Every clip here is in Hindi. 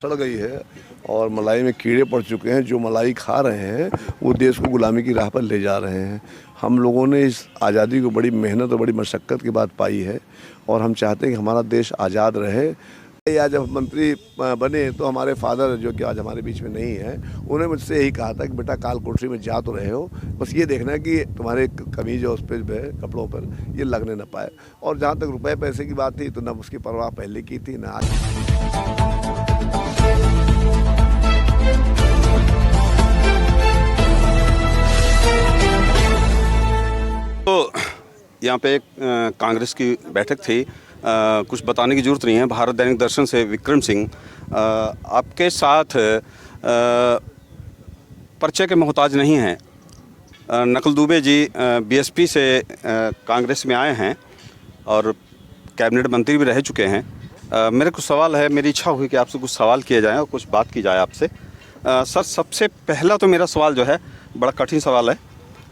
सड़ गई है और मलाई में कीड़े पड़ चुके हैं। जो मलाई खा रहे हैं वो देश को गुलामी की राह पर ले जा रहे हैं। हम लोगों ने इस आज़ादी को बड़ी मेहनत और बड़ी मशक्क़त के बाद पाई है और हम चाहते हैं कि हमारा देश आज़ाद रहे। आज जब मंत्री बने तो हमारे फादर, जो कि आज हमारे बीच में नहीं है, उन्होंने मुझसे यही कहा था कि बेटा काल कोठरी में जा तो रहे हो, बस ये देखना कि तुम्हारे कमीज और उस पर कपड़ों पर ये लगने न पाए। और जहाँ तक रुपए पैसे की बात थी तो न उसकी परवाह पहले की थी न आज। तो यहाँ पे एक कांग्रेस की बैठक थी। कुछ बताने की ज़रूरत नहीं है। भारत दैनिक दर्शन से विक्रम सिंह आपके साथ परिचय के मोहताज नहीं हैं। नकुल दुबे जी बीएसपी से कांग्रेस में आए हैं और कैबिनेट मंत्री भी रह चुके हैं। मेरे कुछ सवाल है, मेरी इच्छा हुई कि आपसे कुछ सवाल किए जाएँ और कुछ बात की जाए आपसे। सर, सबसे पहला तो मेरा सवाल जो है बड़ा कठिन सवाल है,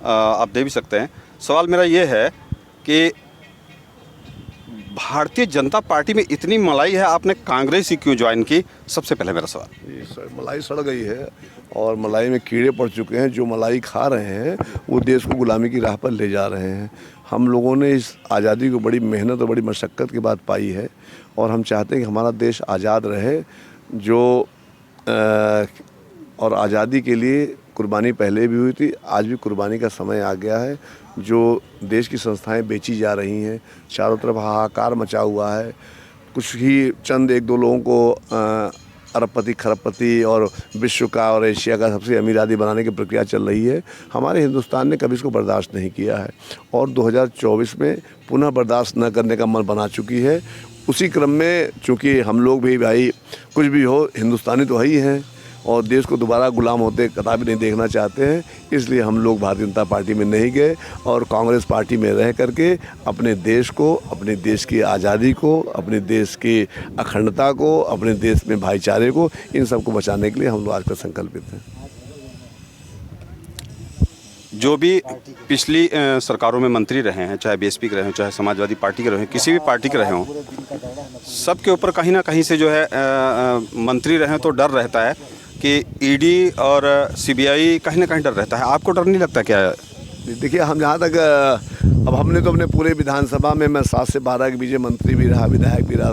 आप दे भी सकते हैं। सवाल मेरा ये है कि भारतीय जनता पार्टी में इतनी मलाई है, आपने कांग्रेस ही क्यों ज्वाइन की? सबसे पहले मेरा सवाल। मलाई सड़ गई है और मलाई में कीड़े पड़ चुके हैं। जो मलाई खा रहे हैं वो देश को गुलामी की राह पर ले जा रहे हैं। हम लोगों ने इस आज़ादी को बड़ी मेहनत और बड़ी मशक्क़त के बाद पाई है और हम चाहते हैं कि हमारा देश आज़ाद रहे। और आज़ादी के लिए कुर्बानी पहले भी हुई थी, आज भी कुर्बानी का समय आ गया है। जो देश की संस्थाएं बेची जा रही हैं, चारों तरफ हाहाकार मचा हुआ है। कुछ ही चंद एक दो लोगों को अरबपति खरबपति और विश्व का और एशिया का सबसे अमीर आदमी बनाने की प्रक्रिया चल रही है। हमारे हिंदुस्तान ने कभी इसको बर्दाश्त नहीं किया है और 2024 में पुनः बर्दाश्त न करने का मन बना चुकी है। उसी क्रम में चूँकि हम लोग भी भाई कुछ भी हो हिंदुस्तानी तो है ही हैं और देश को दोबारा गुलाम होते कदापि नहीं देखना चाहते हैं, इसलिए हम लोग भारतीय जनता पार्टी में नहीं गए और कांग्रेस पार्टी में रह करके अपने देश को, अपने देश की आज़ादी को, अपने देश की अखंडता को, अपने देश में भाईचारे को, इन सब को बचाने के लिए हम लोग आज तक संकल्पित हैं। जो भी पिछली सरकारों में मंत्री रहे हैं, चाहे बीएसपी के रहे हों, चाहे समाजवादी पार्टी के रहे हों, किसी भी पार्टी के रहे हों, सबके ऊपर कहीं ना कहीं से जो है मंत्री रहे तो डर रहता है कि ईडी और सीबीआई कहीं ना कहीं डर रहता है। आपको डर नहीं लगता क्या? देखिए, हम जहाँ तक अब हमने तो अपने पूरे विधानसभा में, मैं 7 से 12 के बीच मंत्री भी रहा, विधायक भी रहा,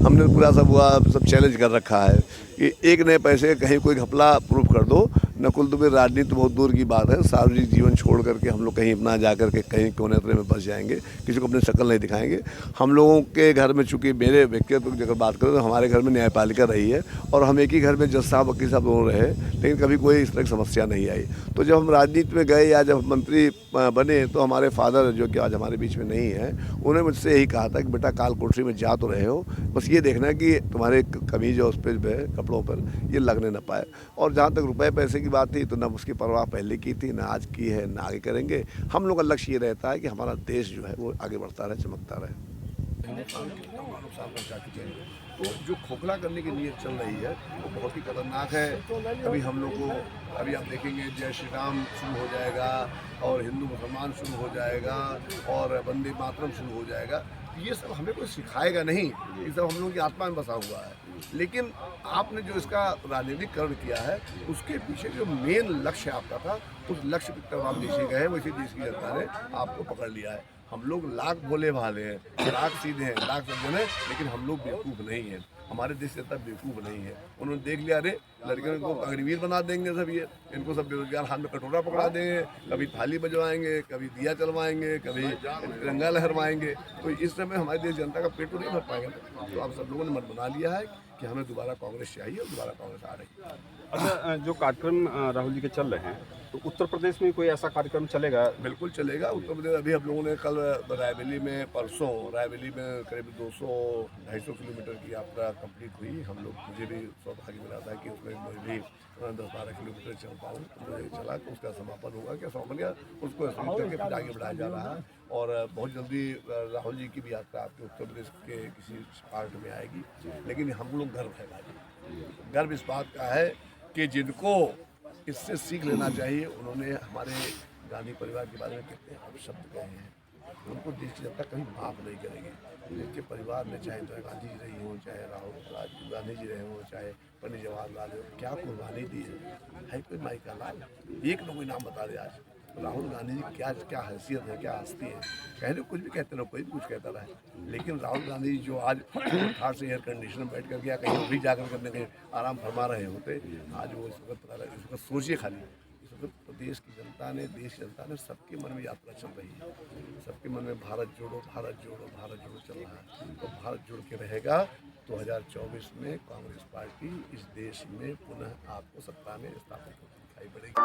हमने पूरा सब चैलेंज कर रखा है कि एक नए पैसे कहीं कोई घपला प्रूफ कर दो। नकुल दुबे राजनीति बहुत दूर की बात है, सार्वजनिक जीवन छोड़ करके हम लोग कहीं अपना जा करके कहीं कोने कोने में बस जाएंगे, किसी को अपनी शक्ल नहीं दिखाएंगे। हम लोगों के घर में, चूँकि मेरे व्यक्तिगत की अगर बात करें तो हमारे घर में न्यायपालिका रही है और हम एक ही घर में जज साहब वकील साहब दोनों रहे, लेकिन कभी कोई इस तरह की समस्या नहीं आई। तो जब हम राजनीति में गए या जब मंत्री बने तो हमारे फादर, जो कि आज हमारे बीच में नहीं है, उन्होंने मुझसे यही कहा था कि बेटा काल कोठरी में जा तो रहे हो, बस ये देखना कि तुम्हारे कमीज और उस पर कपड़ों पर ये लगने न पाए। और जहाँ तक रुपए पैसे की बात थी तो न उसकी परवाह पहले की थी, न आज की है, न आगे करेंगे। हम लोग का लक्ष्य ये रहता है कि हमारा देश जो है वो आगे बढ़ता रहे, चमकता रहे। तो जो खोखला करने की नीयत चल रही है वो बहुत ही खतरनाक है। अभी हम लोग को, अभी आप देखेंगे जय श्री राम शुरू हो जाएगा और हिंदू मुसलमान शुरू हो जाएगा और वंदे मातरम शुरू हो जाएगा। ये सब हमें कोई सिखाएगा नहीं, ये सब हम लोगों की आत्मा में बसा हुआ है। लेकिन आपने जो इसका राजनीतिकरण किया है उसके पीछे जो मेन लक्ष्य आपका था, उस लक्ष्य की तरफ आप देश गए हैं, वैसे देश की जनता ने आपको पकड़ लिया है। हम लोग लाख भोले भाले हैं, लाख सीधे हैं, लाख सज्जन हैं, लेकिन हम लोग बेवकूफ़ नहीं हैं। हमारे देश जनता बेवकूफ़ नहीं है। उन्होंने देख लिया, अरे लड़कियों को अग्निवीर बना देंगे सब, ये इनको सब बेरोजगार हाथ में कटोरा पकड़ा देंगे, कभी थाली बजवाएंगे, कभी दिया चलवाएंगे, कभी तिरंगा लहरवाएंगे। तो इस समय हमारे देश जनता का पेट तो नहीं भर पाएगा। तो आप सब लोगों ने मन बना लिया है कि हमें दोबारा कांग्रेस चाहिए और दोबारा कांग्रेस आ रही है। अच्छा, जो कार्यक्रम राहुल जी के चल रहे हैं, तो उत्तर प्रदेश में कोई ऐसा कार्यक्रम चलेगा? बिल्कुल चलेगा। उत्तर प्रदेश अभी हम लोगों ने कल रायबरेली में, परसों रायबरेली में करीब 200-250 किलोमीटर की यात्रा कंप्लीट हुई। हम लोग, मुझे भी सौभाग्य मिला था कि उसमें मैं भी 10-12 किलोमीटर चल पाऊँ, मुझे चला कि उसका समापन होगा, क्या समापन किया उसको स्मृत करके फिर आगे बढ़ाया जा रहा है। और बहुत जल्दी राहुल जी की भी यात्रा आपके उत्तर प्रदेश के किसी पार्ट में आएगी। लेकिन हम लोग गर्व है भाई, गर्व इस बात का है कि जिनको इससे सीख लेना चाहिए, उन्होंने हमारे गांधी परिवार के बारे में कितने अपशब्द कहे हैं, उनको देश की जनता कभी माफ़ नहीं करेगी। जिनके परिवार में चाहे इंदिरा गांधी जी रही हों, चाहे राजीव गांधी जी रहे हों, चाहे पंडित जवाहरलाल हो, क्या कुर्बानी दी है कोई माई का लाल? एक ना कोई नाम बता दे आज। राहुल गांधी जी क्या क्या हैसियत है, क्या हस्ती है। कहने कुछ भी कहते रहो, कोई भी कुछ कहता रहे, लेकिन राहुल गांधी जी जो आज ठाठ से एयर कंडीशन में बैठ कर गया, कहीं भी जाकर करने कहीं आराम फरमा रहे होते, आज वो इस वक्त पता लगा, इस वक्त सोचिए खाली इस वक्त प्रदेश की जनता ने, देश की जनता ने, सबके मन में यात्रा चल रही है। सबके मन में भारत जोड़ो, भारत जोड़ो, भारत जोड़ो चल रहा है। तो भारत जुड़ के रहेगा 2024 में कांग्रेस पार्टी इस देश में पुनः आपको सत्ता में स्थापित दिखाई पड़ेगी।